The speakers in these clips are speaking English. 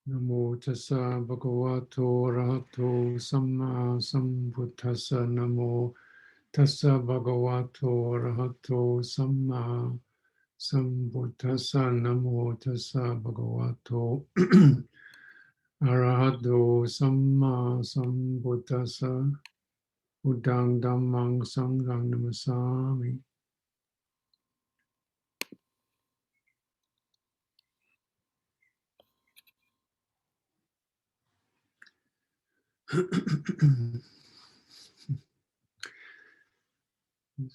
Namo tassa bhagavato arahato samma sambuddhassa. Namo tassa bhagavato arahato samma sambuddhassa. Namo tassa bhagavato arahato samma sambuddhassa. Buddhang dhammang sanghang namasami.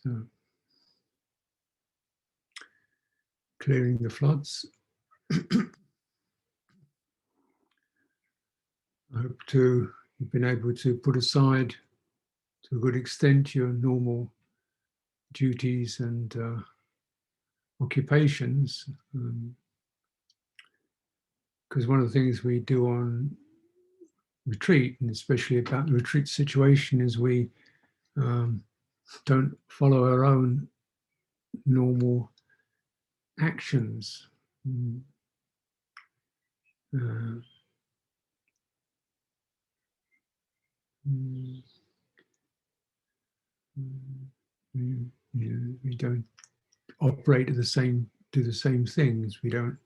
So, clearing the floods. I hope you've been able to put aside to a good extent your normal duties and occupations, because one of the things we do on retreat, and especially about the retreat situation, is we don't follow our own normal actions. We don't operate at the same, do the same things. We don't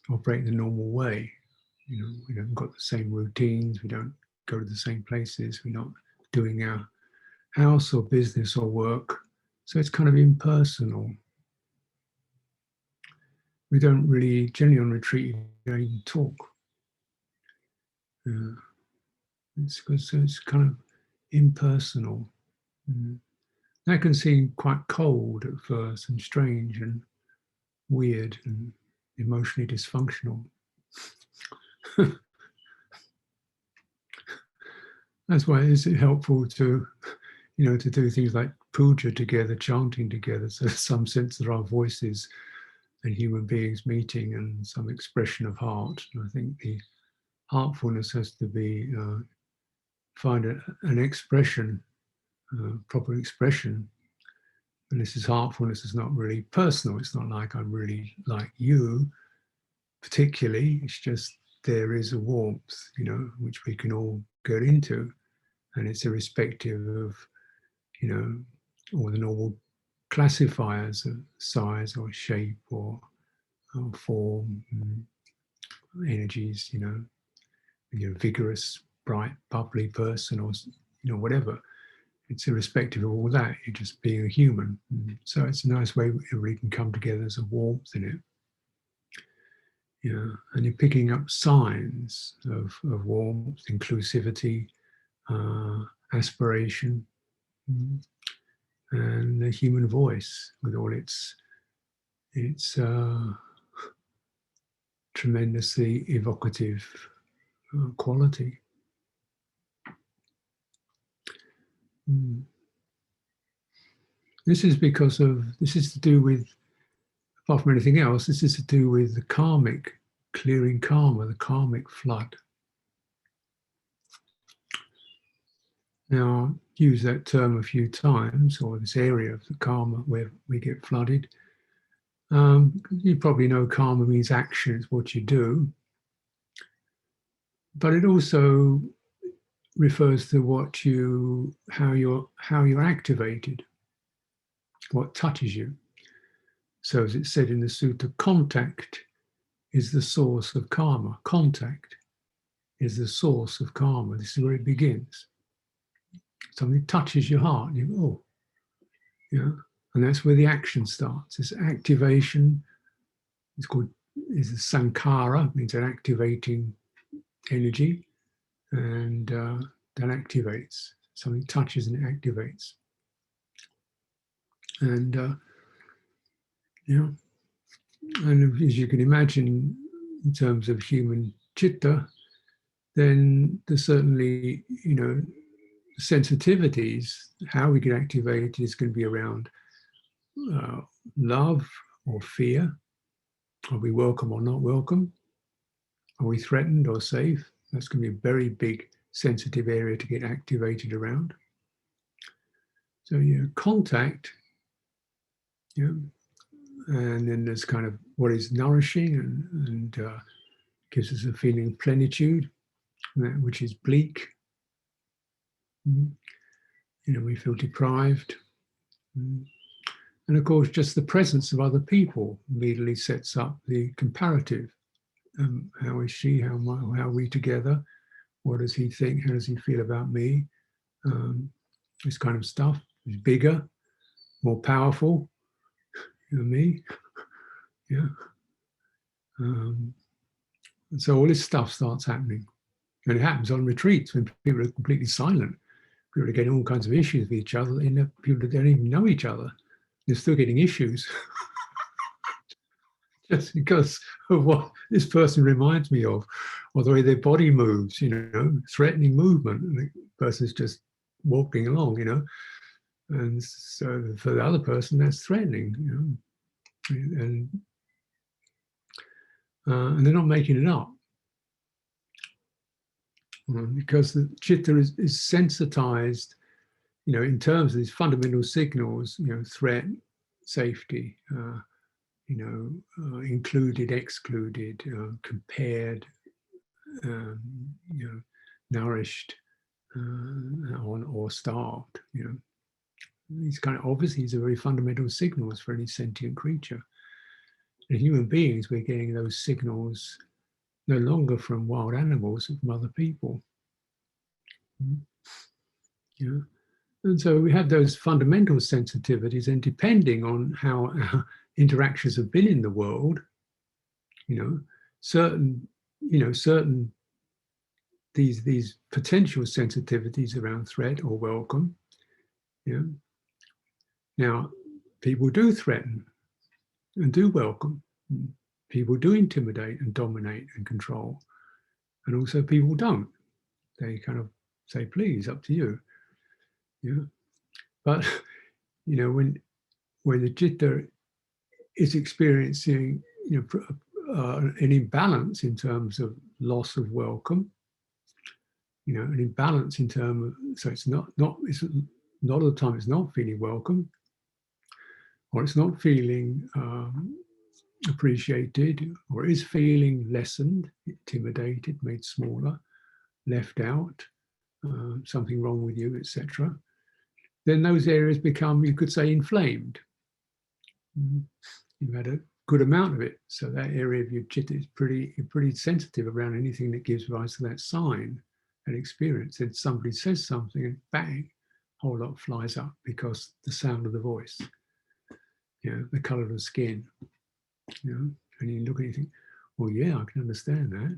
operate in the normal way. You know, we haven't got the same routines. We don't go to the same places. We're not doing our house or business or work. So it's kind of impersonal. We don't really, generally on retreat, you don't even talk. It's because it's kind of impersonal. That can seem quite cold at first and strange and weird and emotionally dysfunctional. That's why it's helpful to, to do things like puja together, chanting together. So there's some sense that our voices and human beings meeting and some expression of heart. And I think the heartfulness has to be, find an expression, proper expression. And this is heartfulness is not really personal. It's not like I really like you particularly. It's just there is a warmth, which we can all get into. And it's irrespective of, all the normal classifiers of size or shape or form, energies, you're a vigorous, bright, bubbly person or, whatever. It's irrespective of all that. You're just being a human. So it's a nice way everybody can come together. There's a warmth in it. And you're picking up signs of warmth, inclusivity, aspiration, and the human voice with all its tremendously evocative quality. This is to do with, apart from anything else, this is to do with the karmic, clearing karma, the karmic flood. Now, I've used that term a few times, or this area of the karma where we get flooded. You probably know karma means action, it's what you do. But it also refers to how you're activated, what touches you. So as it said in the sutta, contact is the source of karma. Contact is the source of karma. This is where it begins. Something touches your heart, and you go, oh, and that's where the action starts. This activation is the sankhara, means an activating energy, and that activates. Something touches and it activates. And and as you can imagine, in terms of human chitta, then there's certainly, sensitivities, how we get activated is going to be around love or fear. Are we welcome or not welcome? Are we threatened or safe? That's going to be a very big sensitive area to get activated around. So contact, And then there's kind of what is nourishing and gives us a feeling of plenitude, which is bleak. You know, we feel deprived. And of course, just the presence of other people immediately sets up the comparative. How is she? How are we together? What does he think? How does he feel about me? This kind of stuff is bigger, more powerful than me. Yeah. And so all this stuff starts happening. And it happens on retreats when people are completely silent. People are getting all kinds of issues with each other. And people that don't even know each other, they're still getting issues just because of what this person reminds me of, or the way their body moves, you know, threatening movement. And the person's just walking along, you know. And so for the other person, that's threatening, you know. And they're not making it up. Because the chitta is sensitized, you know, in terms of these fundamental signals, you know, threat, safety, included, excluded, compared, you know, nourished, or starved. You know, these kind of obviously these are very fundamental signals for any sentient creature. And human beings, we're getting those signals no longer from wild animals, but from other people. Yeah. And so we have those fundamental sensitivities, and depending on how our interactions have been in the world, you know, certain these potential sensitivities around threat or welcome. Yeah. Now, people do threaten and do welcome. People do intimidate and dominate and control. And also people don't. They kind of say, please, up to you. Yeah. But, you know, when the citta is experiencing, you know, an imbalance in terms of loss of welcome, you know, an imbalance in terms of, so it's not it's a lot of the time it's not feeling welcome, or it's not feeling appreciated, or is feeling lessened, intimidated, made smaller, left out, something wrong with you, etc. Then those areas become, you could say, inflamed. You've had a good amount of it, so that area of your chitta is pretty sensitive around anything that gives rise to that sign and experience. And somebody says something, and bang, a whole lot flies up because the sound of the voice, you know, the color of the skin, you know, and you look and you think, well, yeah, I can understand that.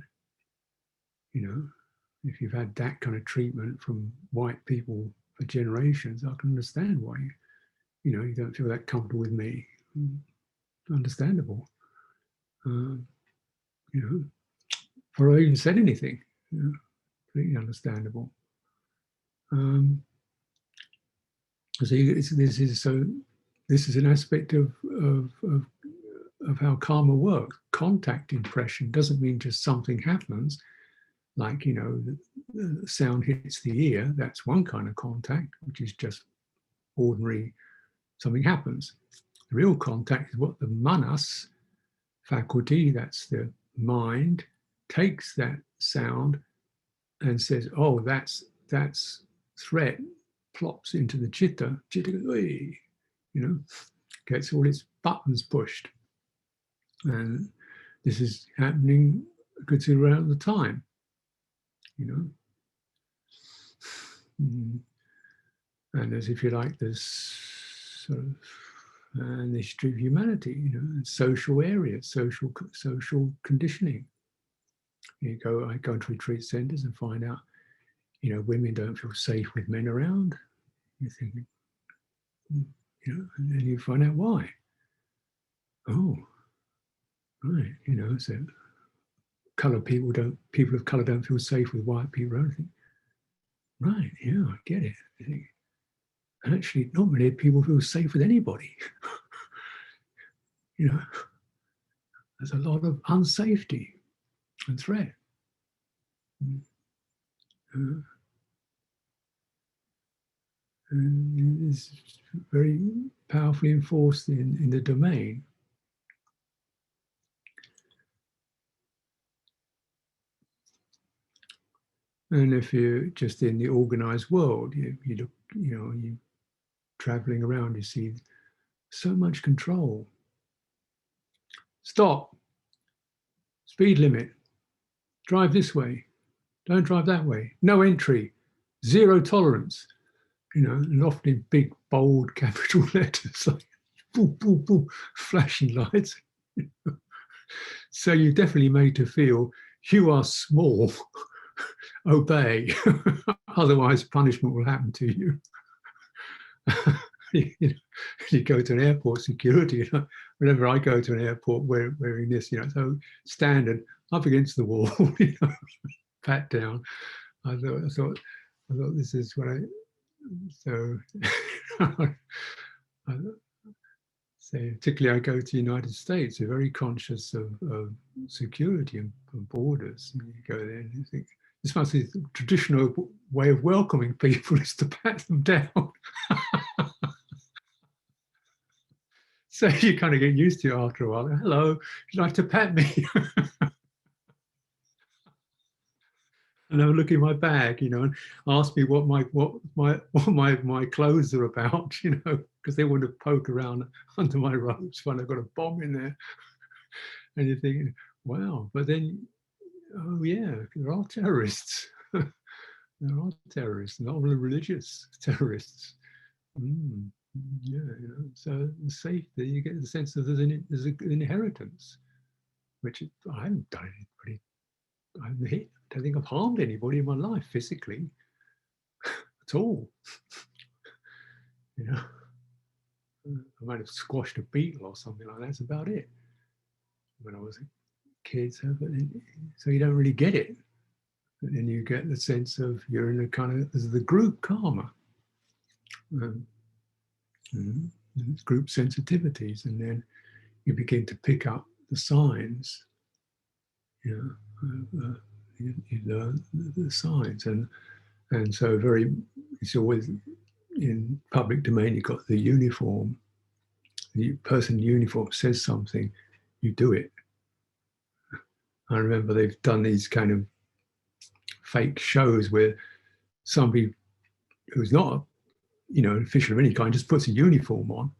You know, if you've had that kind of treatment from white people for generations, I can understand why you don't feel that comfortable with me. Understandable. You know, before I even said anything, you know, completely understandable. So this is an aspect of how karma works. Contact impression doesn't mean just something happens, like, you know, the sound hits the ear. That's one kind of contact, which is just ordinary, something happens. The real contact is what the manas faculty, that's the mind, takes that sound and says, oh, that's threat, plops into the chitta. Chitta goes, you know, gets all its buttons pushed. And this is happening considerably around the time, you know. And as if you like, this sort of the history of humanity, you know, social areas, social conditioning. I go into retreat centers and find out, you know, women don't feel safe with men around. You're thinking, you know, and then you find out why. Oh, right, you know, so people of color don't feel safe with white people or anything. Right, yeah, I get it. I think, actually, not many people feel safe with anybody. You know, there's a lot of unsafety and threat. And it's very powerfully enforced in the domain. And if you're just in the organized world, you look, you traveling around, you see so much control. Stop, speed limit, drive this way, don't drive that way, no entry, zero tolerance, and often in big, bold capital letters, like boom, boom, boom, flashing lights. So you're definitely made to feel you are small, obey, otherwise punishment will happen to you. You go to an airport security, whenever I go to an airport wearing this, so standard, up against the wall, pat down. I thought this is what so, so particularly I go to the United States, you're very conscious of security and borders. And you go there and you think, this must be the traditional way of welcoming people is to pat them down. So you kind of get used to it after a while. Hello, would you like to pat me? And have a look in my bag, and ask me what my clothes are about, because they want to poke around under my robes when I've got a bomb in there. And you're thinking, wow, but then, oh yeah, there are terrorists. There are terrorists, not religious terrorists. Mm, yeah, so the safety, you get the sense that there's an inheritance, which I haven't done it pretty. I don't think I've harmed anybody in my life physically at all. I might have squashed a beetle or something like that. That's about it. When I was a kid, so you don't really get it. And then you get the sense of you're in a kind of the group karma, group sensitivities, and then you begin to pick up the signs. You learn the signs, and so it's always in public domain. You've got the uniform. The person in uniform says something, you do it. I remember they've done these kind of fake shows where somebody who's not, an official of any kind just puts a uniform on,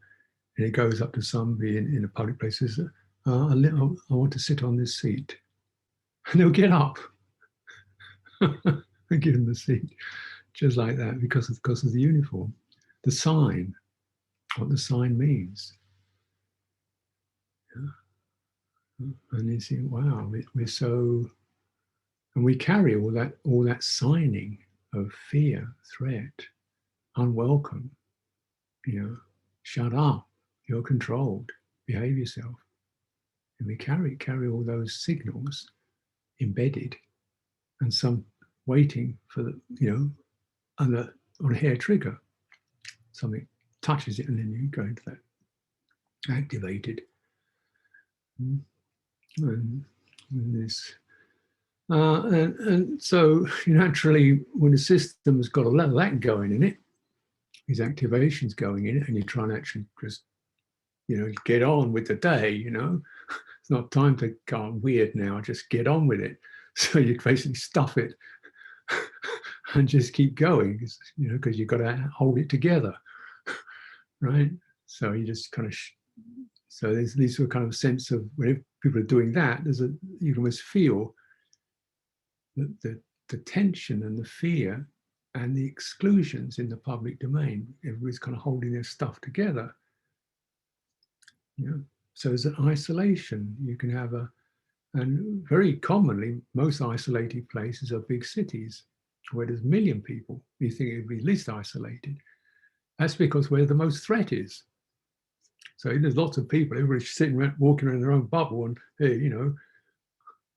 and it goes up to somebody in a public place and says, I want to sit on this seat. And they'll get up and give them the seat, just like that, because of the uniform. The sign, what the sign means. Yeah. And you see, wow, we're so, and we carry all that signing of fear, threat, unwelcome, shut up, you're controlled, behave yourself. And we carry all those signals embedded, and some waiting for on a hair trigger, something touches it, and then you go into that activated. And this, and so naturally, when the system has got a lot of that going in it, these activations going in it, and you try and actually just get on with the day. It's not time to go weird now. Just get on with it. So you basically stuff it and just keep going, because you've got to hold it together, right? So you just kind of, so there's this sort of kind of sense of when people are doing that, you can almost feel the tension and the fear and the exclusions in the public domain. Everybody's kind of holding their stuff together. So there's an isolation. You can have and very commonly, most isolated places are big cities where there's 1 million people. You think it'd be least isolated. That's because where the most threat is. So there's lots of people, everybody's sitting around, walking around their own bubble, and hey, I'm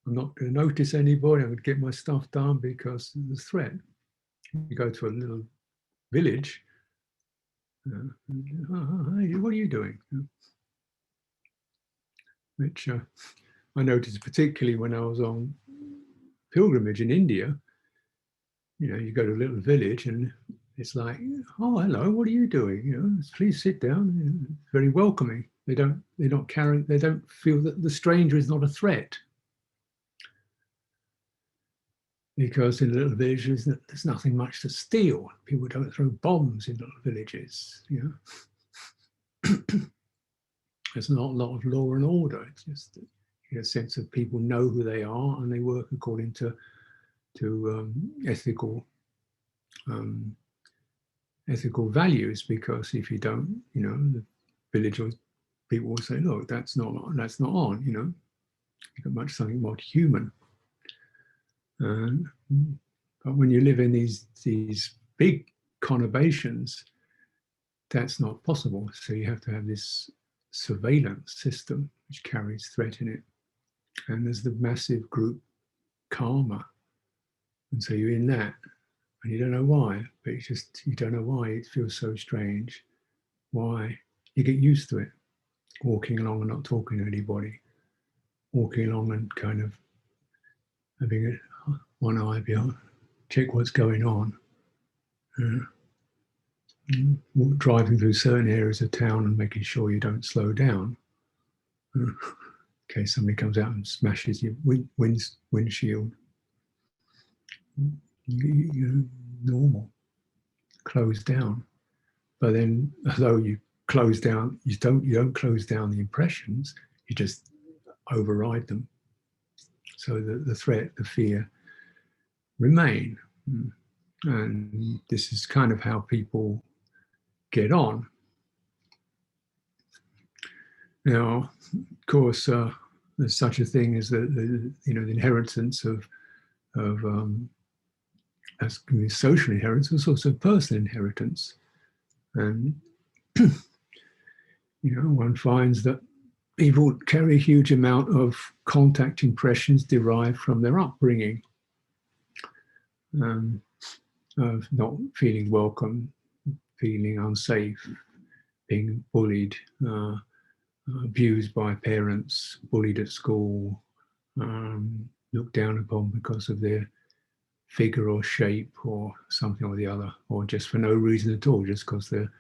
not going to notice anybody. I'm going to get my stuff done because there's threat. You go to a little village. Hey, what are you doing? Which I noticed particularly when I was on pilgrimage in India. You go to a little village and it's like, oh, hello, what are you doing? Please sit down. Very welcoming. They don't feel that the stranger is not a threat. because in little villages there's nothing much to steal. People don't throw bombs in little villages, you know. There's not a lot of law and order. It's just a sense of people know who they are and they work according to ethical um, ethical values. Because if you don't, you know, the village people will say, look, that's not on, you know. You've got much something more human. But when you live in these big conurbations, that's not possible. So you have to have this surveillance system which carries threat in it. And there's the massive group Kamma. And so you're in that, and you don't know why, but it's just, you don't know why it feels so strange. Why? You get used to it. Walking along and not talking to anybody. Walking along and kind of having one eye behind, check what's going on. Driving through certain areas of town and making sure you don't slow down. In case somebody comes out and smashes your windshield. You're normal, closed down. But then, although you close down, you don't close down the impressions, you just override them. So the threat, the fear remain. And this is kind of how people get on. Now, of course, there's such a thing as the inheritance of as social inheritance, there's also personal inheritance. And one finds that people carry a huge amount of contact impressions derived from their upbringing, of not feeling welcome, feeling unsafe, being bullied, abused by parents, bullied at school, looked down upon because of their figure or shape or something or the other, or just for no reason at all, just because their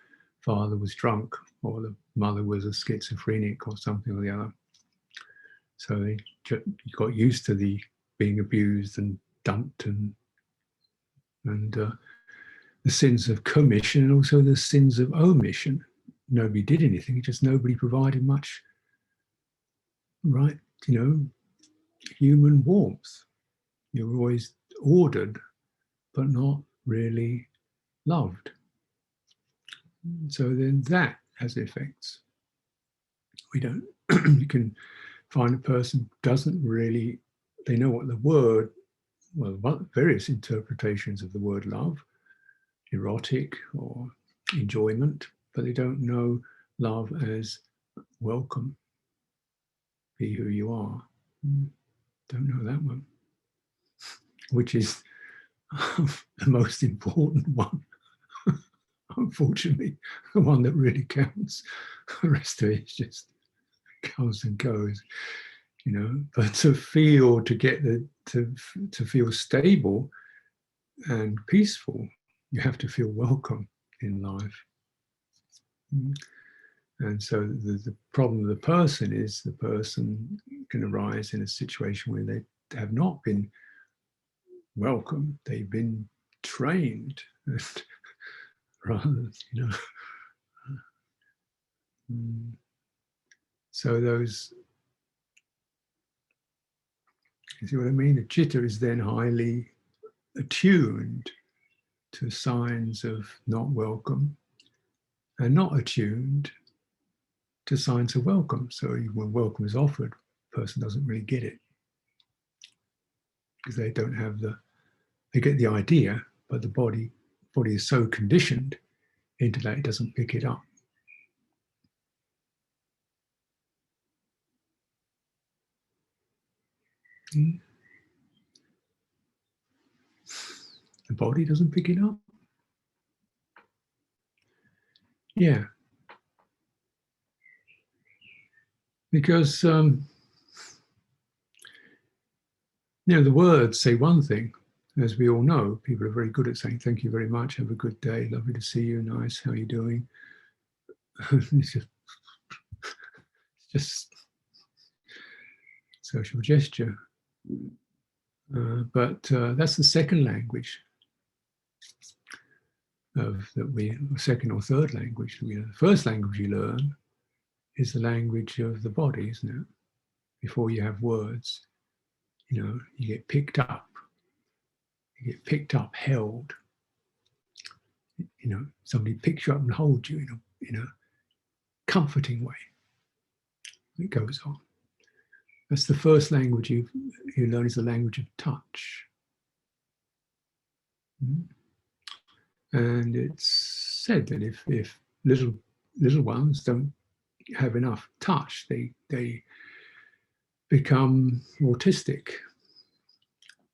father was drunk or the mother was a schizophrenic or something or the other. So they got used to the being abused and dumped and the sins of commission and also the sins of omission. Nobody did anything, just nobody provided much, right? Human warmth. You were always ordered, but not really loved. So then that has effects. We don't, you can find a person doesn't really, they know what the word, well, various interpretations of the word love, erotic or enjoyment, but they don't know love as welcome, be who you are. Don't know that one, which is the most important one. Unfortunately, the one that really counts. The rest of it just comes and goes, But to feel, to get to feel stable and peaceful, you have to feel welcome in life. And so the problem of the person is the person can arise in a situation where they have not been welcome. They've been trained, rather, So those, you see what I mean? The chitta is then highly attuned to signs of not welcome and not attuned to signs of welcome. So when welcome is offered, the person doesn't really get it because they don't have they get the idea, but the body is so conditioned into that it doesn't pick it up. The body doesn't pick it up. Yeah. Because, the words say one thing, as we all know. People are very good at saying, thank you very much, have a good day, lovely to see you, nice, how are you doing? It's just social gesture. But that's the second language second or third language. The first language you learn is the language of the body, isn't it? Before you have words, you get picked up. You get picked up, held. Somebody picks you up and holds you in a comforting way. It goes on. That's the first language you learn, is the language of touch. And it's said that if little ones don't have enough touch, they become autistic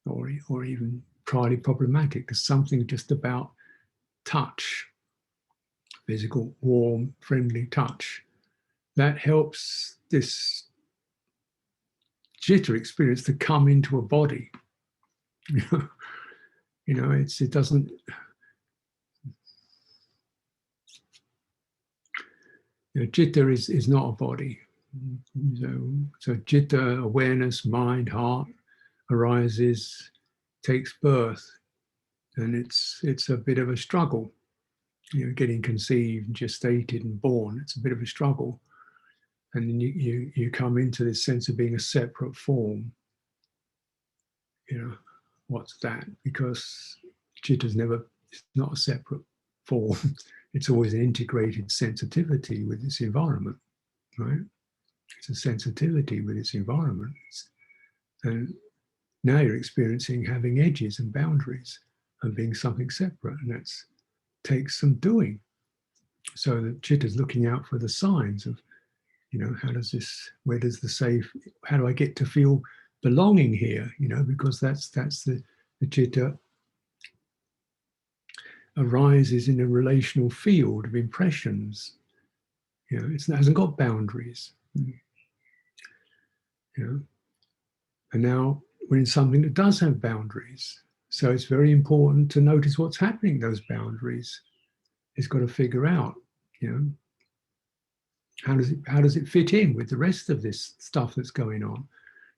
or even highly problematic. There's something just about touch, physical, warm, friendly touch, that helps this jitta experience to come into a body. It doesn't. Jitta is not a body. So jitta, awareness, mind, heart, arises, takes birth, and it's a bit of a struggle. Getting conceived, gestated, and born. It's a bit of a struggle, and then you come into this sense of being a separate form. What's that? Because jitta's it's not a separate form. It's always an integrated sensitivity with its environment, right? It's a sensitivity with its environment. And now you're experiencing having edges and boundaries and being something separate, and that takes some doing. So the jitta is looking out for the signs of, where does the safe, how do I get to feel belonging here? Because that's the jitta arises in a relational field of impressions. It hasn't got boundaries. And now we're in something that does have boundaries. So it's very important to notice what's happening in those boundaries. It's got to figure out, how does it fit in with the rest of this stuff that's going on?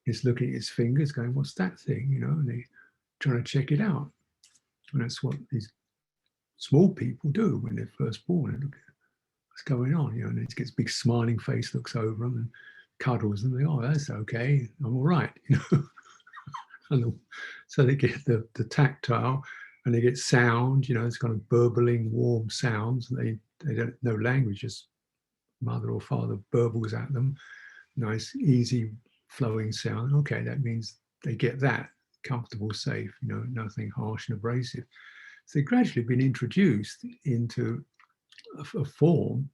It's looking at its fingers, going, "What's that thing?" And they're trying to check it out. And that's what these small people do when they're first born. They look at what's going on, and it gets a big smiling face, looks over them and cuddles them. They go, "Oh, that's okay. I'm all right." And so they get the tactile, and they get sound. It's kind of burbling, warm sounds. They don't know language, just mother or father burbles at them. Nice, easy, flowing sound. Okay, that means they get that comfortable, safe. Nothing harsh and abrasive. So they've gradually been introduced into a form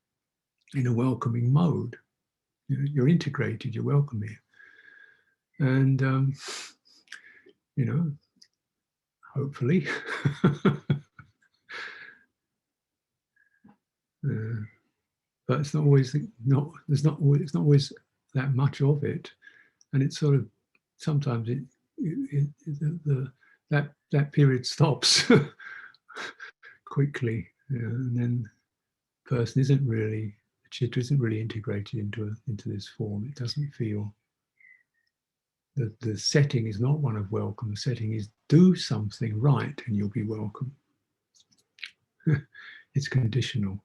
in a welcoming mode. You're integrated. You're welcome here, and hopefully. But it's not always it's not always that much of it, and it's sort of sometimes that period stops quickly, and then the person the chitta isn't really integrated into this form. It doesn't feel. The setting is not one of welcome. The setting is do something right and you'll be welcome. It's conditional.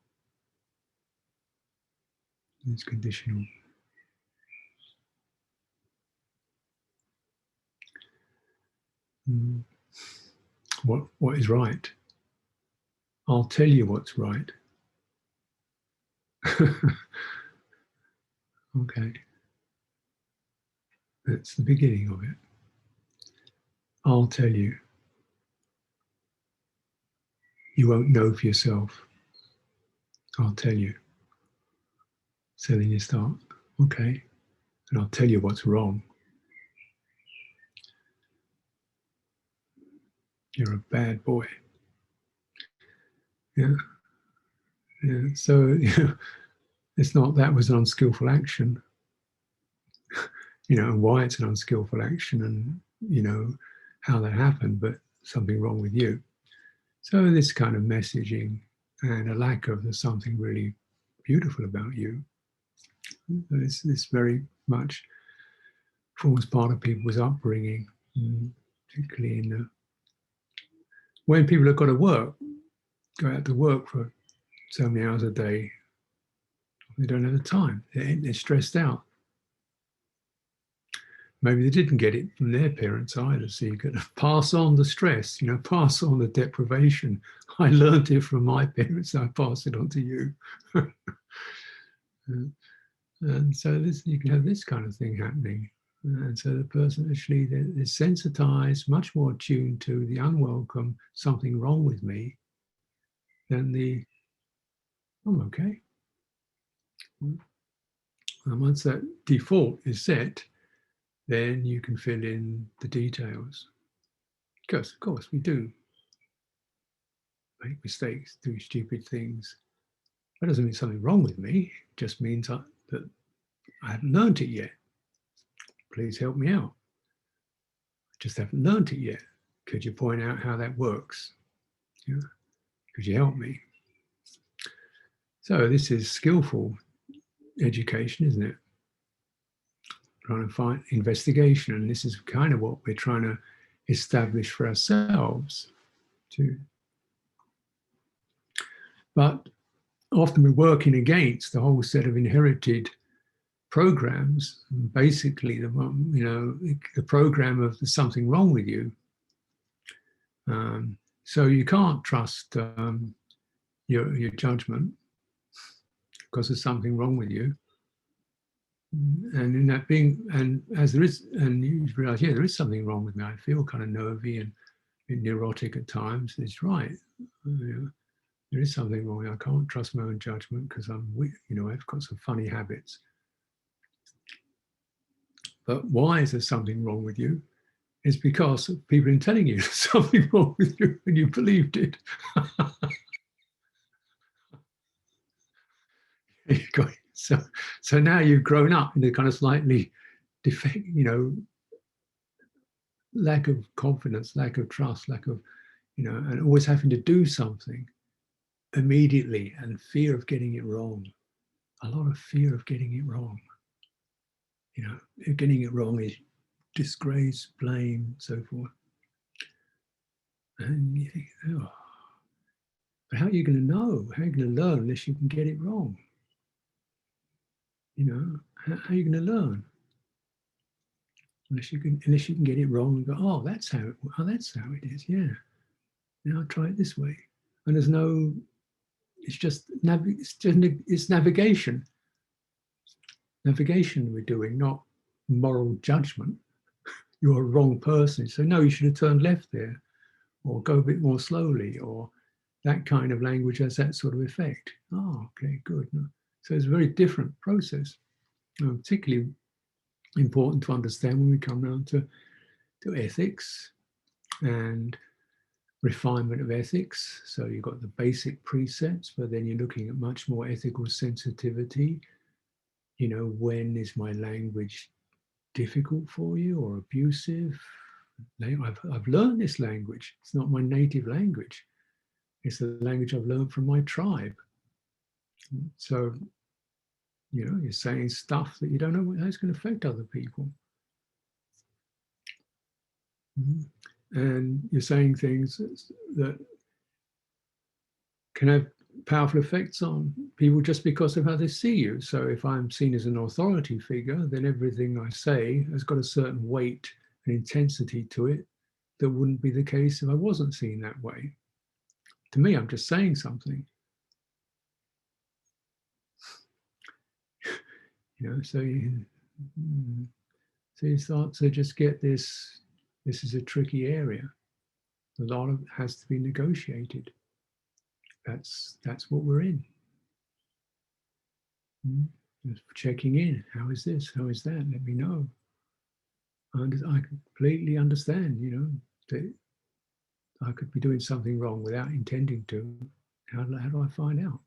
It's conditional. What is right? I'll tell you what's right. Okay. That's the beginning of it. I'll tell you. You won't know for yourself. I'll tell you. So then you start, okay, and I'll tell you what's wrong. You're a bad boy. Yeah. So it's not that was an unskillful action. Why it's an unskillful action and how that happened, but something wrong with you. So this kind of messaging and a lack of there's something really beautiful about you. This very much forms part of people's upbringing. particularly in when people have got to work, go out to work for so many hours a day, they don't have the time. They're stressed out. Maybe they didn't get it from their parents either. So you got to pass on the stress, pass on the deprivation. I learned it from my parents, I pass it on to you. And so you can have this kind of thing happening. And so the person actually is sensitized, much more attuned to the unwelcome, something wrong with me, than the, I'm okay. And once that default is set, then you can fill in the details. Because, of course, we do make mistakes, do stupid things. That doesn't mean something wrong with me. It just means that I haven't learned it yet. Please help me out. I just haven't learned it yet. Could you point out how that works? Yeah. Could you help me? So this is skillful education, isn't it? Trying to find investigation. And this is kind of what we're trying to establish for ourselves too. But often we're working against the whole set of inherited programs, basically the program of there's something wrong with you. So you can't trust your judgment because there's something wrong with you. And in that being, and as there is, and you realize, yeah, there is something wrong with me. I feel kind of nervy and neurotic at times. It's right. There is something wrong. I can't trust my own judgment because I've got some funny habits. But why is there something wrong with you? It's because people are telling you there's something wrong with you and you believed it. So now you've grown up in a kind of slightly defect, lack of confidence, lack of trust, lack of, and always having to do something immediately and fear of getting it wrong. A lot of fear of getting it wrong. Getting it wrong is disgrace, blame, so forth. And you think, oh, but how are you going to know? How are you going to learn unless you can get it wrong? How are you going to learn? Unless you can get it wrong and go, oh, that's how it is. Yeah. Now I'll try it this way. And there's no, it's navigation. Navigation we're doing, not moral judgment. You're a wrong person. So no, you should have turned left there, or go a bit more slowly, or that kind of language has that sort of effect. Oh, okay, good. No. So it's a very different process. Particularly important to understand when we come around to ethics and refinement of ethics. So you've got the basic precepts, but then you're looking at much more ethical sensitivity. When is my language difficult for you or abusive? I've learned this language. It's not my native language. It's the language I've learned from my tribe. So, you're saying stuff that you don't know how it's going to affect other people. And you're saying things that can have powerful effects on people just because of how they see you. So if I'm seen as an authority figure, then everything I say has got a certain weight and intensity to it that wouldn't be the case if I wasn't seen that way. To me, I'm just saying something. So you start to just get this is a tricky area. A lot of it has to be negotiated. That's what we're in. Just checking in. How is this? How is that? Let me know. I completely understand, that I could be doing something wrong without intending to. How do I find out?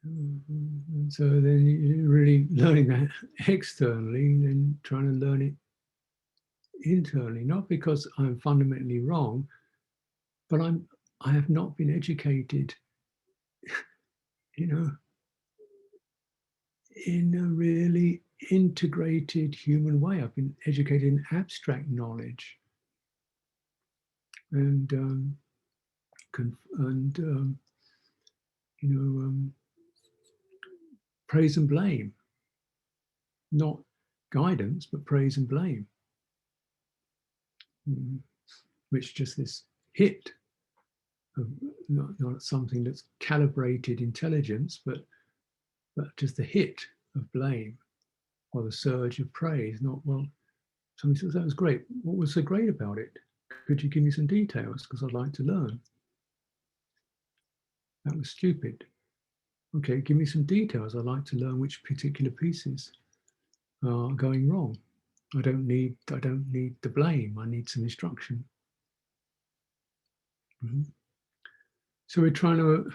And so then you're really learning that externally and then trying to learn it internally, not because I'm fundamentally wrong, but I have not been educated, in a really integrated human way. I've been educated in abstract knowledge and praise and blame, not guidance, but praise and blame, which just this hit of not something that's calibrated intelligence, but just the hit of blame or the surge of praise. Not, well, somebody says, that was great. What was so great about it? Could you give me some details? Because I'd like to learn. That was stupid. Okay, give me some details. I'd like to learn which particular pieces are going wrong. I don't need the blame. I need some instruction. So we're trying to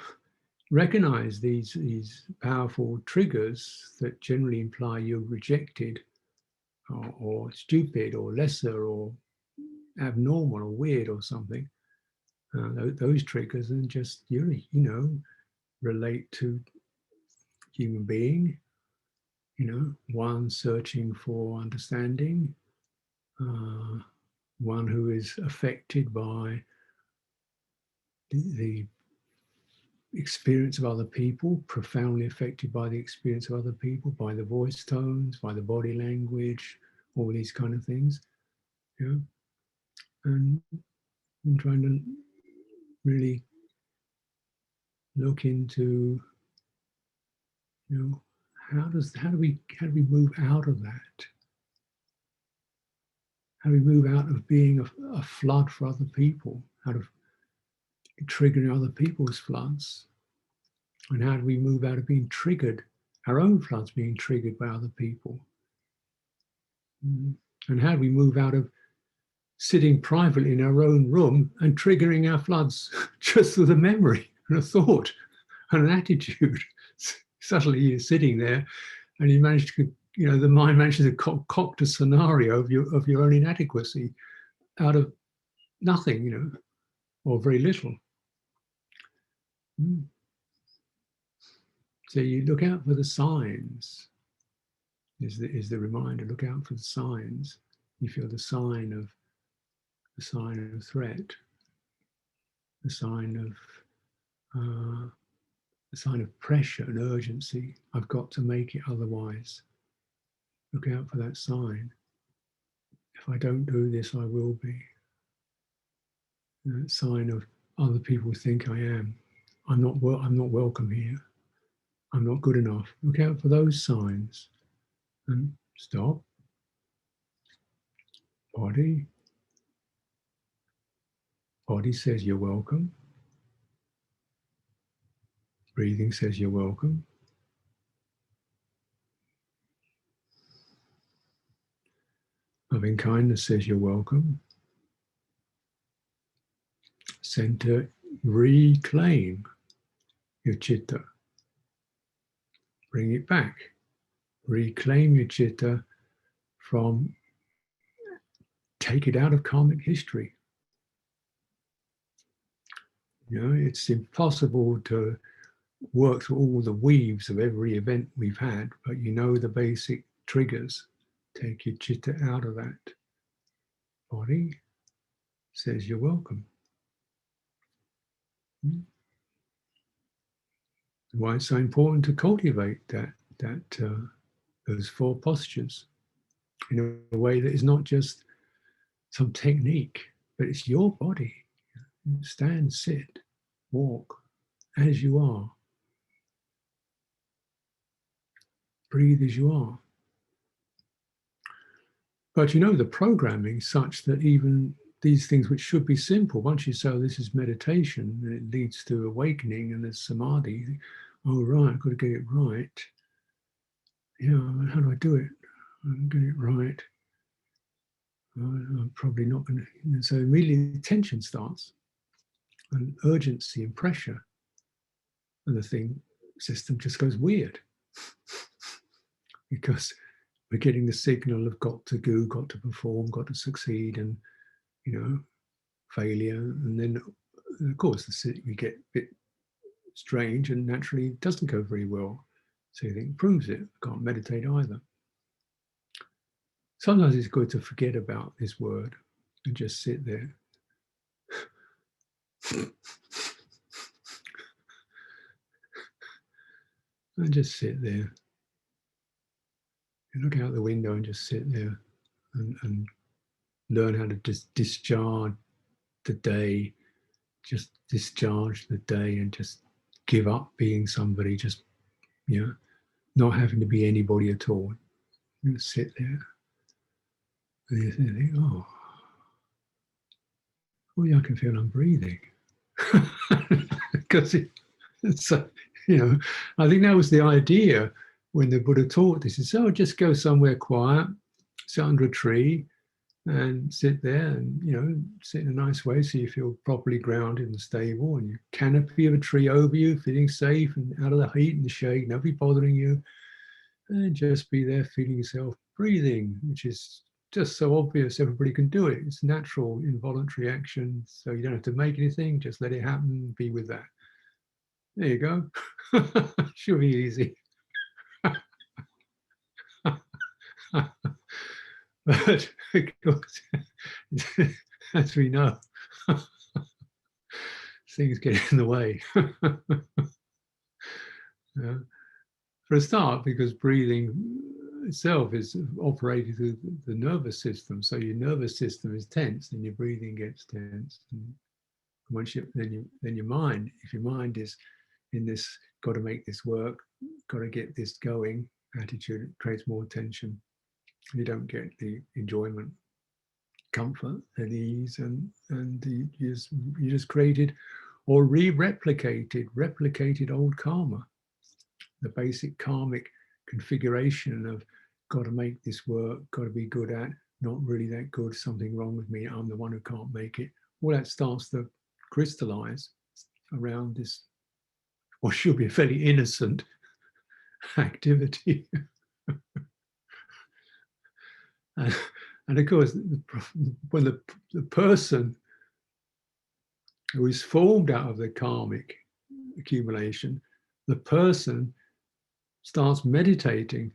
recognize these powerful triggers that generally imply you're rejected or stupid or lesser or abnormal or weird or something. Those triggers, and just relate to human being, one searching for understanding, one who is affected by the experience of other people, profoundly affected by the experience of other people, by the voice tones, by the body language, all these kind of things. And I'm trying to really look into, how do we move out of that? How do we move out of being a flood for other people, out of triggering other people's floods? And how do we move out of being triggered, our own floods being triggered by other people? And how do we move out of sitting privately in our own room and triggering our floods just with a memory and a thought and an attitude? Suddenly you're sitting there and you manage to, the mind manages to concoct a scenario of your own inadequacy out of nothing, or very little. So you look out for the signs, is the reminder. Look out for the signs. You feel the sign of threat, the sign of pressure and urgency. I've got to make it otherwise. Look out for that sign. If I don't do this, I will be. That sign of other people think I am. I'm not welcome here. I'm not good enough. Look out for those signs. And stop. Body. Body says you're welcome. Breathing says you're welcome. Loving kindness says you're welcome. Center, reclaim your chitta. Bring it back. Reclaim your chitta from, take it out of karmic history. It's impossible to work through all the weaves of every event we've had, but the basic triggers. Take your chitta out of that. Body says you're welcome. Why it's so important to cultivate those 4 postures in a way that is not just some technique, but it's your body. Stand, sit, walk as you are. Breathe as you are. But the programming is such that even these things which should be simple, once you say, oh, this is meditation, and it leads to awakening and there's samadhi. Oh, right, I've got to get it right. How do I do it? I'm getting it right. I'm probably not going to. So immediately the tension starts, and urgency and pressure, and the thing system just goes weird because we're getting the signal of got to do, got to perform, got to succeed, and failure, and then of course we get a bit strange, and naturally it doesn't go very well. So you think, proves it. I can't meditate either. Sometimes it's good to forget about this word and just sit there. And just sit there. And look out the window and just sit there and learn how to just discharge the day, just discharge the day and just give up being somebody, just, you know, not having to be anybody at all. You just sit there and you think, oh, yeah, I can feel I'm breathing. Because so, you know, I think that was the idea when the Buddha taught this. He said, oh, just go somewhere quiet, sit under a tree and sit there and, you know, sit in a nice way so you feel properly grounded and stable, and your canopy of a tree over you, feeling safe and out of the heat and the shade, nobody bothering you, and just be there feeling yourself breathing, which is just so obvious, everybody can do it. It's natural, involuntary action, so you don't have to make anything, just let it happen, be with that. There you go. Should be easy. But of course, as we know, things get in the way. For a start, because breathing itself is operated through the nervous system, so your nervous system is tense and your breathing gets tense. And once you then your mind, if your mind is in this got to make this work, got to get this going attitude, it creates more tension. You don't get the enjoyment, comfort, and ease, and you just created or replicated old karma, the basic karmic configuration of got to make this work, got to be good at, not really that good, something wrong with me, I'm the one who can't make it. All that starts to crystallize around this, what should be a fairly innocent activity. And of course, when the person who is formed out of the karmic accumulation, the person starts meditating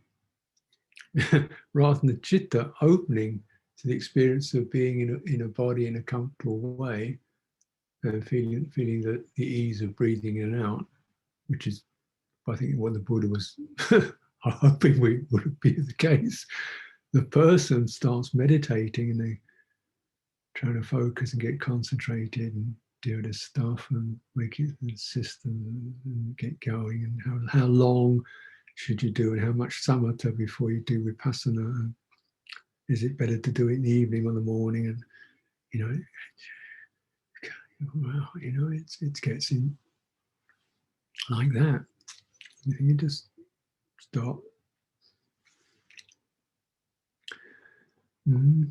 rather than the chitta opening to the experience of being in a body in a comfortable way and feeling the ease of breathing in and out, which is, I think, what the Buddha was hoping would be the case. The person starts meditating and they trying to focus and get concentrated and do this stuff and make it the system and get going, and how long should you do and how much samatha before you do vipassana, and is it better to do it in the evening or the morning, and you know, well, you know, it gets in like that. You just stop. Mm-hmm.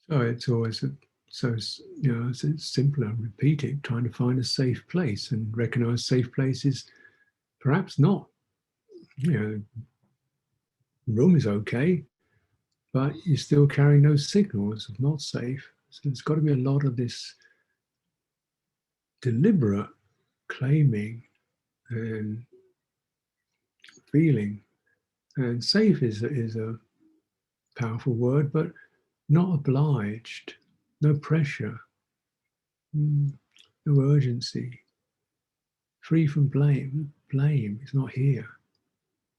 So it's always you know, it's simple. I repeat it, trying to find a safe place and recognize safe places. Perhaps not. You know, room is okay, but you're still carrying those signals of not safe. So there's got to be a lot of this deliberate claiming and feeling. And safe is a powerful word, but not obliged, no pressure, no urgency, free from blame. Blame is not here.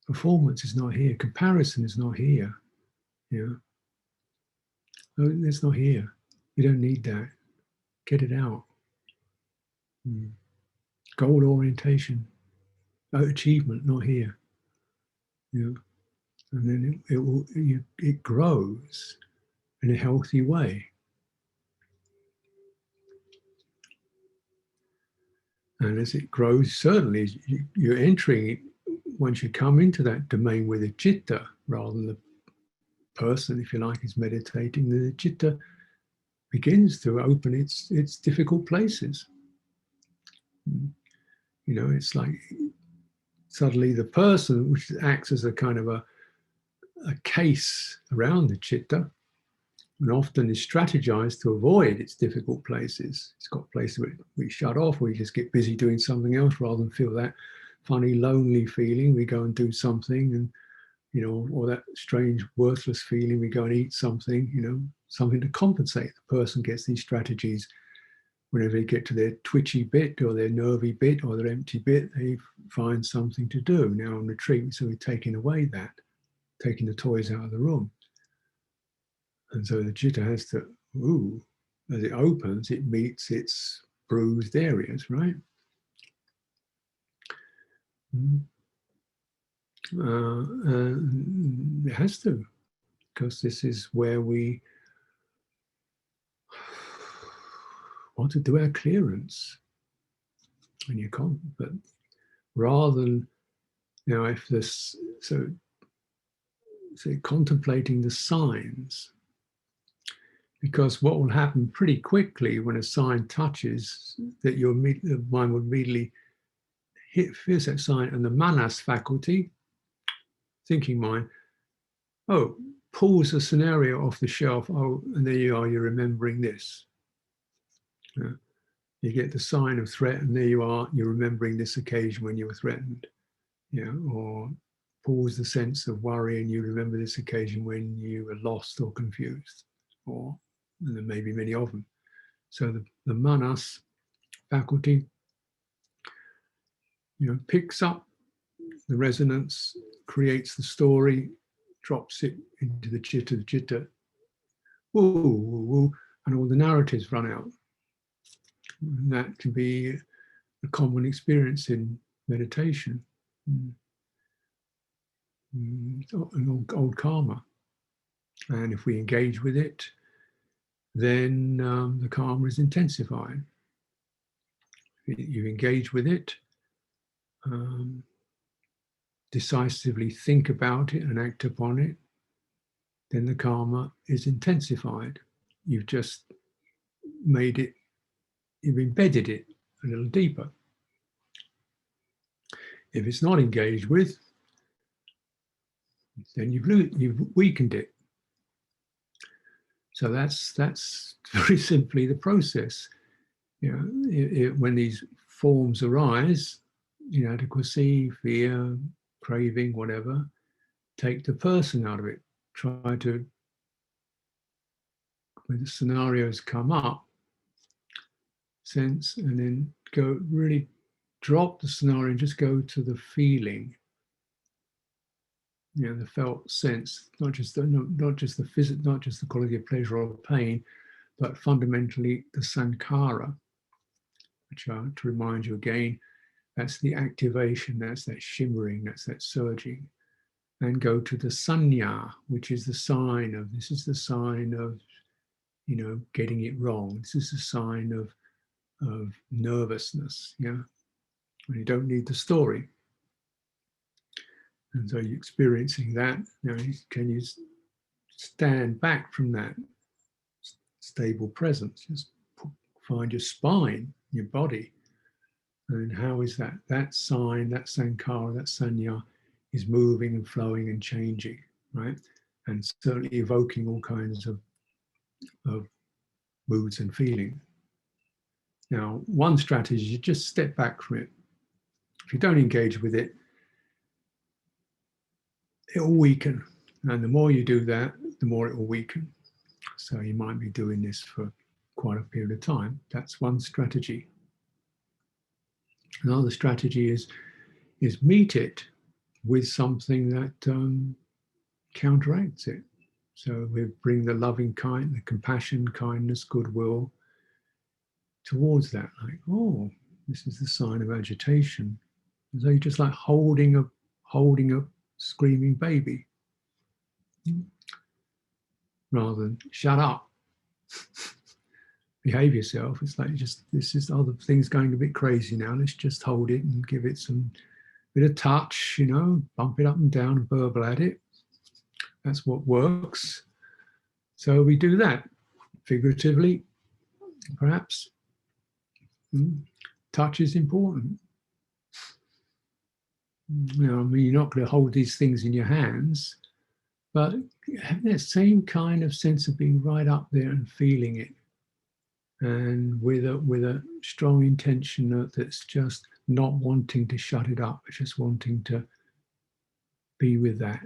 Performance is not here. Comparison is not here. Yeah, no, it's not here. We don't need that. Get it out. Goal orientation, achievement, not here. Yeah, and then it grows in a healthy way. And as it grows, certainly you're entering it, once you come into that domain with the chitta rather than the person, if you like, is meditating, the chitta begins to open its difficult places. You know, it's like suddenly the person, which acts as a kind of a case around the chitta, and often is strategized to avoid its difficult places. It's got places where we shut off, or you just get busy doing something else rather than feel that funny, lonely feeling, we go and do something, and or that strange, worthless feeling, we go and eat something, something to compensate. The person gets these strategies whenever they get to their twitchy bit or their nervy bit or their empty bit, they find something to do. Now on retreat, so we're taking away that, taking the toys out of the room. And so the chitta has to, as it opens, it meets its bruised areas, right? It has to, because this is where we want to do our clearance. And you can't, but rather than, if this, so contemplating the signs, because what will happen pretty quickly when a sign touches, that your mind will immediately feels that sign, and the manas faculty, thinking mind, pulls a scenario off the shelf. And there you are, you're remembering this. You get the sign of threat, and there you are, you're remembering this occasion when you were threatened. Or pulls the sense of worry, and you remember this occasion when you were lost or confused, and there may be many of them. So the manas faculty, picks up the resonance, creates the story, drops it into the chitta, woo, woo, woo, and all the narratives run out. And that can be a common experience in meditation. An old karma. And if we engage with it, then the karma is intensified. If you engage with it, decisively think about it and act upon it, then the karma is intensified. You've just made it, you've embedded it a little deeper. If it's not engaged with, then you've weakened it. So that's very simply the process. When these forms arise, inadequacy, fear, craving, whatever, take the person out of it. Try to, when the scenarios come up, sense, and then go really drop the scenario and just go to the feeling. The felt sense, not just the physical, not just the quality of pleasure or pain, but fundamentally the sankhara, which to remind you again, that's the activation, that's that shimmering, that's that surging. And go to the sanya, which is the sign of, this is the sign of, getting it wrong. This is a sign of nervousness, when you don't need the story. And so you're experiencing that. Can you stand back from that stable presence? Just find your spine, your body. And how is that sign, that sankhara, that sanya is moving and flowing and changing, right? And certainly evoking all kinds of moods and feelings. Now, one strategy is you just step back from it. If you don't engage with it, it will weaken. And the more you do that, the more it will weaken. So you might be doing this for quite a period of time. That's one strategy. Another strategy is meet it with something that counteracts it. So we bring the loving kind, the compassion, kindness, goodwill towards that. Like, this is the sign of agitation. And so you're just like holding a screaming baby, rather than shut up, behave yourself. It's like, this is other things going a bit crazy now. Let's just hold it and give it some bit of touch, bump it up and down and burble at it. That's what works. So we do that figuratively, perhaps. Touch is important. You're not going to hold these things in your hands, but have that same kind of sense of being right up there and feeling it, and with a strong intention that's just not wanting to shut it up, just wanting to be with that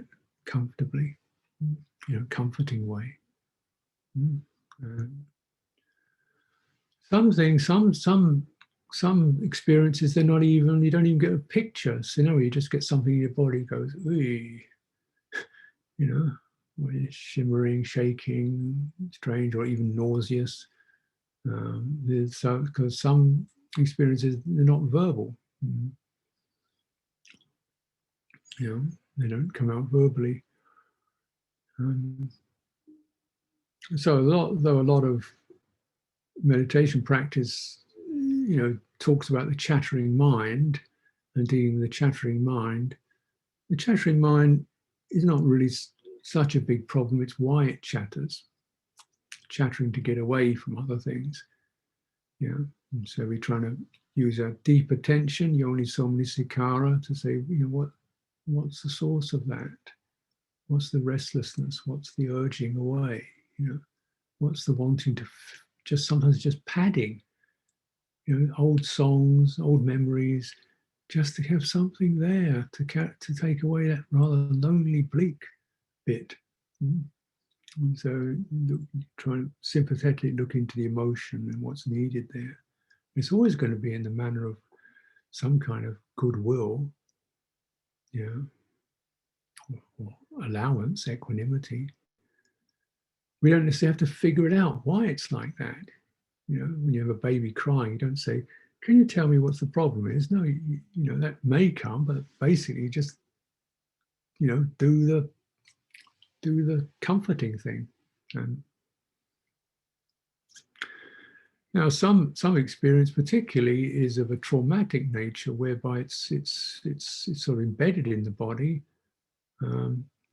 comfortably, comforting way. Some things, some experiences, they're not even, you don't even get a picture. So, you just get something in your body goes, ooh, or shimmering, shaking, strange, or even nauseous. Because some experiences, they're not verbal. They don't come out verbally. So a lot of meditation practice, talks about the chattering mind and dealing with the chattering mind. The chattering mind is not really such a big problem. It's why it chatters, chattering to get away from other things. And so we're trying to use our deep attention, yoni somni sikara, to say, what's the source of that? What's the restlessness? What's the urging away? What's the wanting to sometimes just padding? Old songs, old memories, just to have something there to take away that rather lonely, bleak bit. And so try and sympathetically look into the emotion and what's needed there. It's always going to be in the manner of some kind of goodwill, or allowance, equanimity. We don't necessarily have to figure it out why it's like that. When you have a baby crying, you don't say, can you tell me what the problem is? No, that may come, but basically just, do the comforting thing. And now some experience particularly is of a traumatic nature, whereby it's sort of embedded in the body,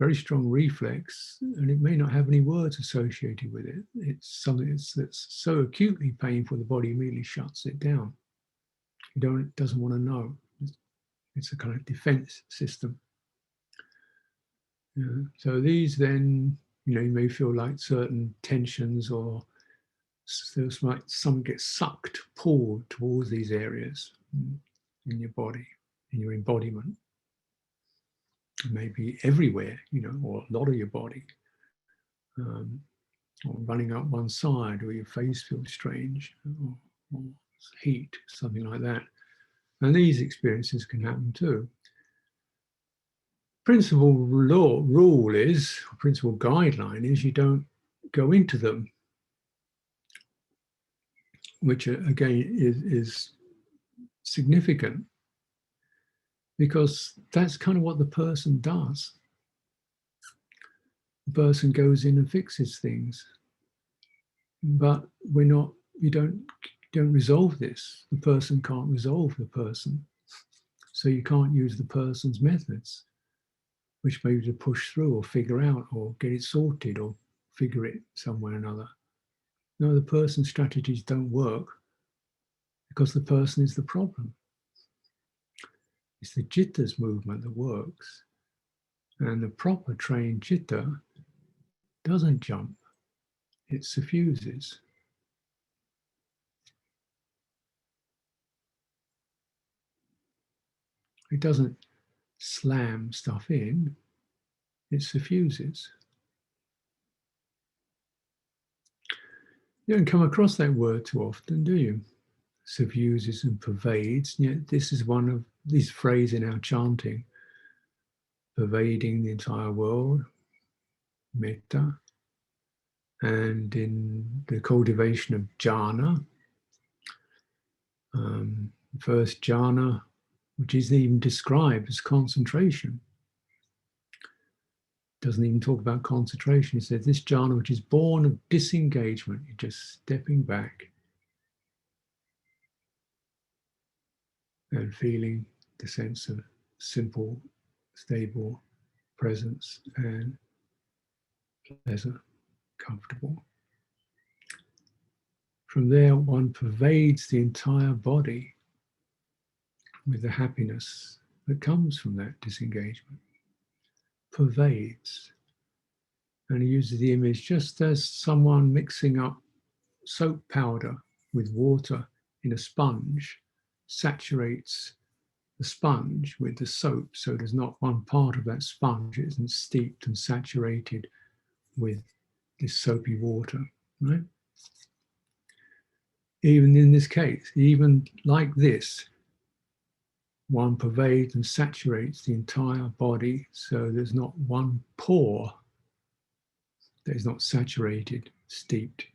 very strong reflex, and it may not have any words associated with it. It's something that's so acutely painful, the body immediately shuts it down. It doesn't want to know. It's a kind of defense system. So these then, you may feel like certain tensions, or some get sucked, pulled towards these areas in your body, in your embodiment. Maybe everywhere, or a lot of your body, or running up one side, or your face feels strange, or heat, something like that. And these experiences can happen too. Principal guideline is you don't go into them, which again is significant, because that's kind of what the person does. The person goes in and fixes things, but you don't resolve this. The person can't resolve the person, so you can't use the person's methods, which may be to push through or figure out or get it sorted or figure it some way or another. No, the person's strategies don't work because the person is the problem. It's the jitta's movement that works. And the proper trained jitta doesn't jump, it suffuses. It doesn't slam stuff in, it suffuses. You don't come across that word too often, do you? Suffuses and pervades. Yet this is one of these phrases in our chanting, pervading the entire world, metta, and in the cultivation of jhana, first jhana, which is even described as concentration. Doesn't even talk about concentration. He says this jhana, which is born of disengagement, you're just stepping back and feeling the sense of simple, stable presence and pleasant, comfortable. From there, one pervades the entire body with the happiness that comes from that disengagement. Pervades. And he uses the image just as someone mixing up soap powder with water in a sponge saturates the sponge with the soap, so there's not one part of that sponge isn't steeped and saturated with this soapy water, right? Even in this case, even like this, one pervades and saturates the entire body, so there's not one pore that is not saturated, steeped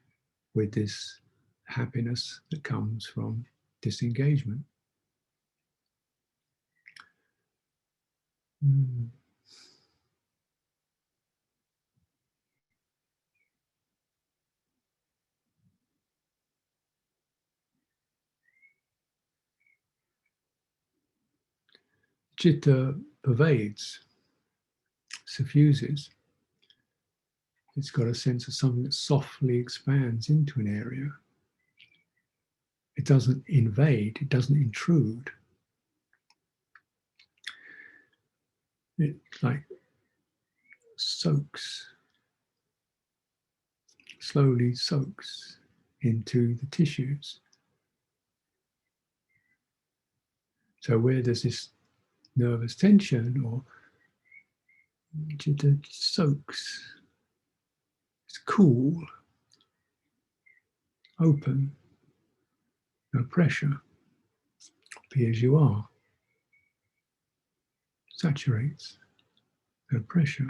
with this happiness that comes from disengagement. Mm. Chitta pervades, suffuses. It's got a sense of something that softly expands into an area. It doesn't invade, it doesn't intrude. It like soaks, slowly soaks into the tissues. So where there's this nervous tension, or chitta soaks, it's cool, open, no pressure, be as you are, saturates, no pressure,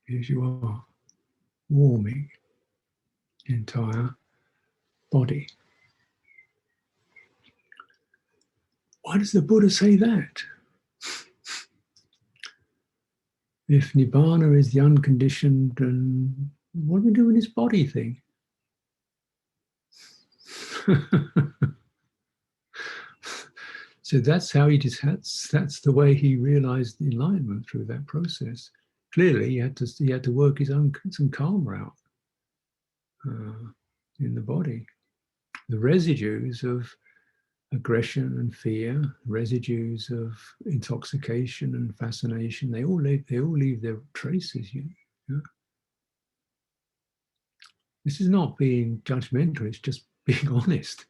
be as you are, warming the entire body. Why does the Buddha say that? If Nibbana is the unconditioned, then what do we do with this body thing? So that's how he just that's the way he realized enlightenment, through that process. Clearly, he had to work his own some karma out in the body. The residues of aggression and fear, residues of intoxication and fascination, they all leave their traces. Yeah? This is not being judgmental, it's just being honest.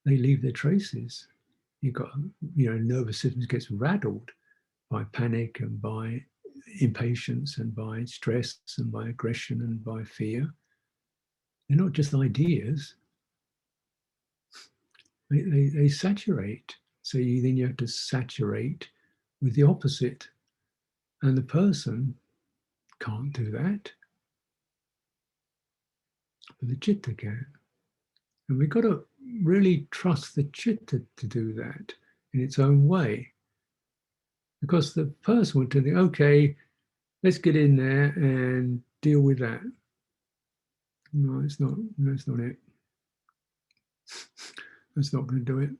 They leave their traces. You've got, nervous system gets rattled by panic and by impatience and by stress and by aggression and by fear. They're not just ideas. They saturate. So then you have to saturate with the opposite. And the person can't do that. But the chitta can. And we've got to really trust the chitta to do that in its own way. Because the person would think, okay, let's get in there and deal with that. No, it's not. That's not it. That's not going to do it.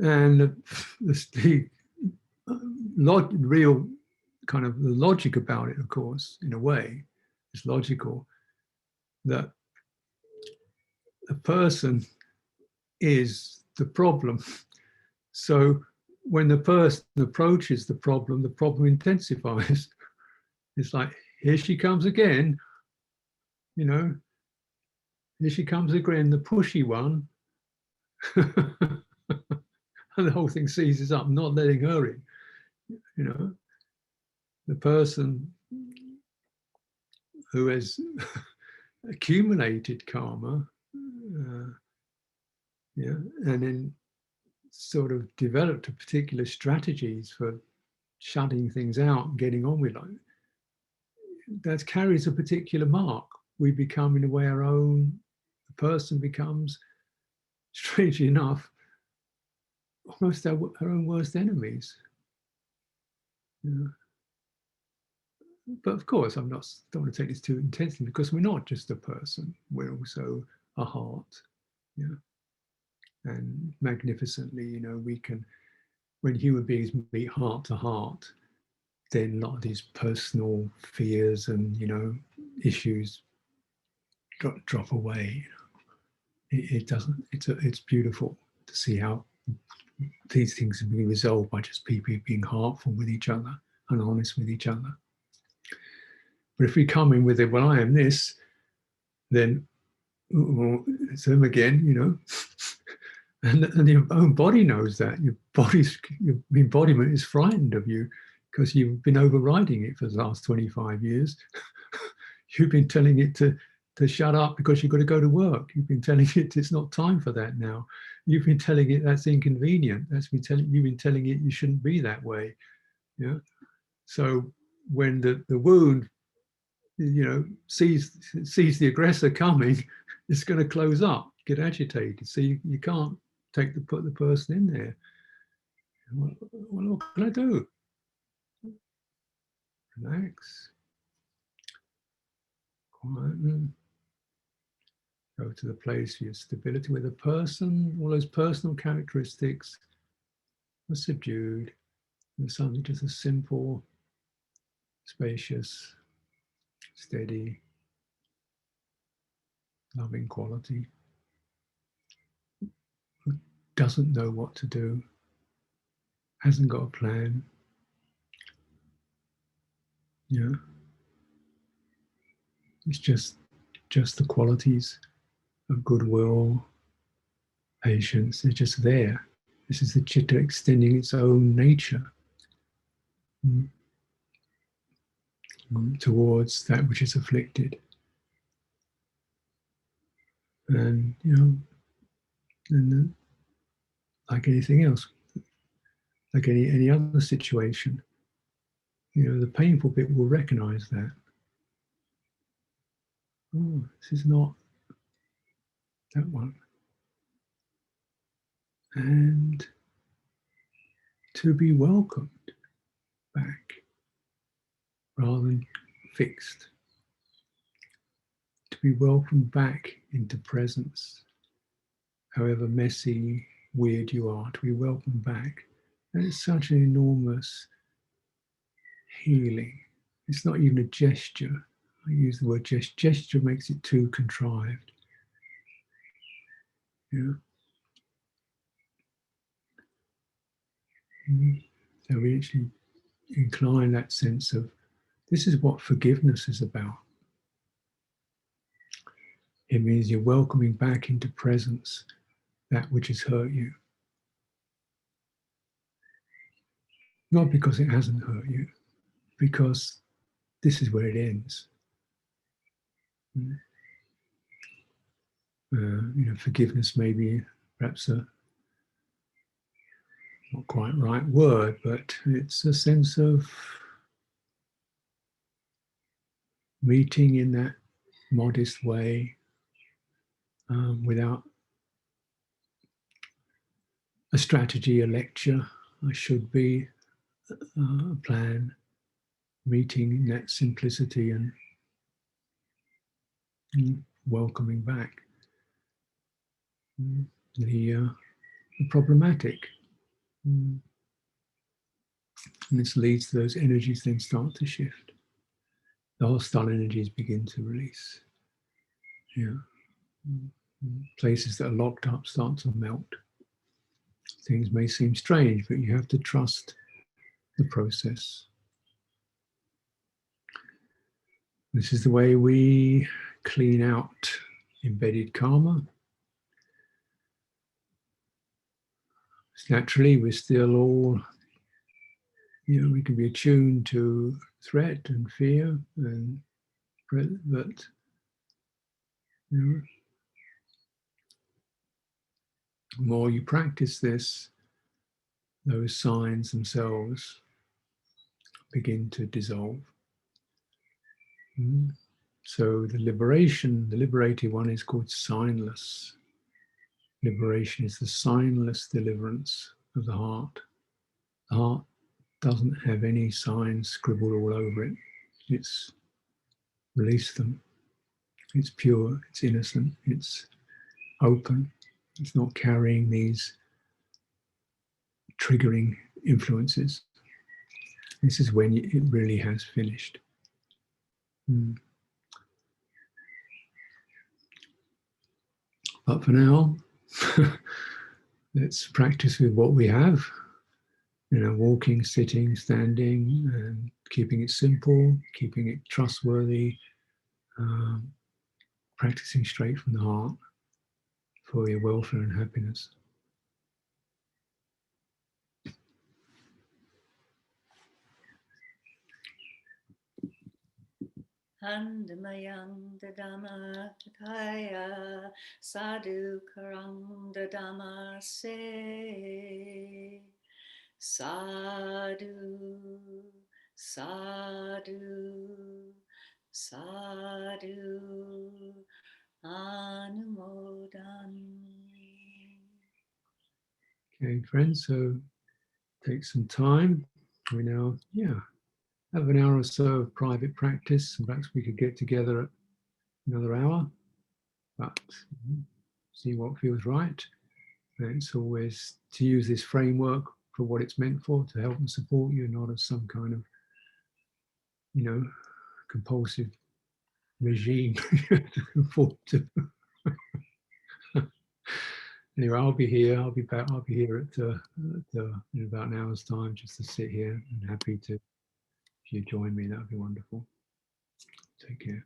And the real kind of the logic about it, of course, in a way, is logical, that the person is the problem. So when the person approaches the problem intensifies. It's like, here she comes again, here she comes again, the pushy one. And the whole thing seizes up, not letting her in. The person who has accumulated karma, and then sort of developed particular strategies for shutting things out and getting on with life, that carries a particular mark. We become, in a way, our own. The person becomes, strangely enough, almost our own worst enemies. But of course, don't want to take this too intensely, because we're not just a person, we're also a heart. And magnificently, we can, when human beings meet heart to heart, then a lot of these personal fears and issues drop away. It doesn't. It's beautiful to see how these things can be resolved by just people being heartful with each other and honest with each other. But if we come in with it, well, I am this, then Or it's them again, you know. And your own body knows that. Your embodiment is frightened of you because you've been overriding it for the last 25 years. You've been telling it to shut up because you've got to go to work. You've been telling it it's not time for that now. You've been telling it that's inconvenient. You've been telling it you shouldn't be that way. Yeah. So when the wound, you know, sees the aggressor coming, it's going to close up, get agitated. So you can't put the person in there. What can I do? Relax, quieten, go to the place of your stability with a person. All those personal characteristics are subdued. And something just a simple, spacious, steady, loving quality. Who doesn't know what to do, hasn't got a plan. Yeah. It's just the qualities of goodwill, patience. They're just there. This is the chitta extending its own nature towards that which is afflicted. And, you know, and like anything else, like any other situation, you know, the painful bit will recognize that. Oh, this is not that one. And to be welcomed back rather than fixed. To be welcomed back into presence, however messy, weird you are, to be welcomed back. And it's such an enormous healing. It's not even a gesture. I use the word gesture. Gesture makes it too contrived. Yeah. So we actually incline that sense of this is what forgiveness is about. It means you're welcoming back into presence that which has hurt you. Not because it hasn't hurt you, because this is where it ends. You know, forgiveness may be perhaps a not quite right word, but it's a sense of meeting in that modest way, without a strategy, a lecture, a should be, a plan, meeting in that simplicity and welcoming back the problematic. And this leads to those energies then start to shift. The hostile energies begin to release. Yeah. Places that are locked up start to melt. Things may seem strange, but you have to trust the process. This is the way we clean out embedded karma. Naturally, we're still all, you know, we can be attuned to threat and fear, and but you know, the more you practice this, those signs themselves begin to dissolve. So the liberated one is called signless. Liberation is the signless deliverance of the heart. The heart doesn't have any signs scribbled all over it. It's released them. It's pure, it's innocent, it's open. It's not carrying these triggering influences. This is when it really has finished. But for now, let's practice with what we have. You know, walking, sitting, standing, and keeping it simple, keeping it trustworthy, practicing straight from the heart for your welfare and happiness. Handamayam dadama kaya sadhu karang dadama se sadhu sadhu sadhu anumodami. Okay, friends, so take some time. We now, have an hour or so of private practice, and perhaps we could get together at another hour, but see what feels right. And it's always to use this framework for what it's meant for, to help and support you, not as some kind of, compulsive regime to conform to. Anyway, I'll be here. I'll be back. I'll be here in about an hour's time, just to sit here, and happy to, if you join me, that would be wonderful. Take care.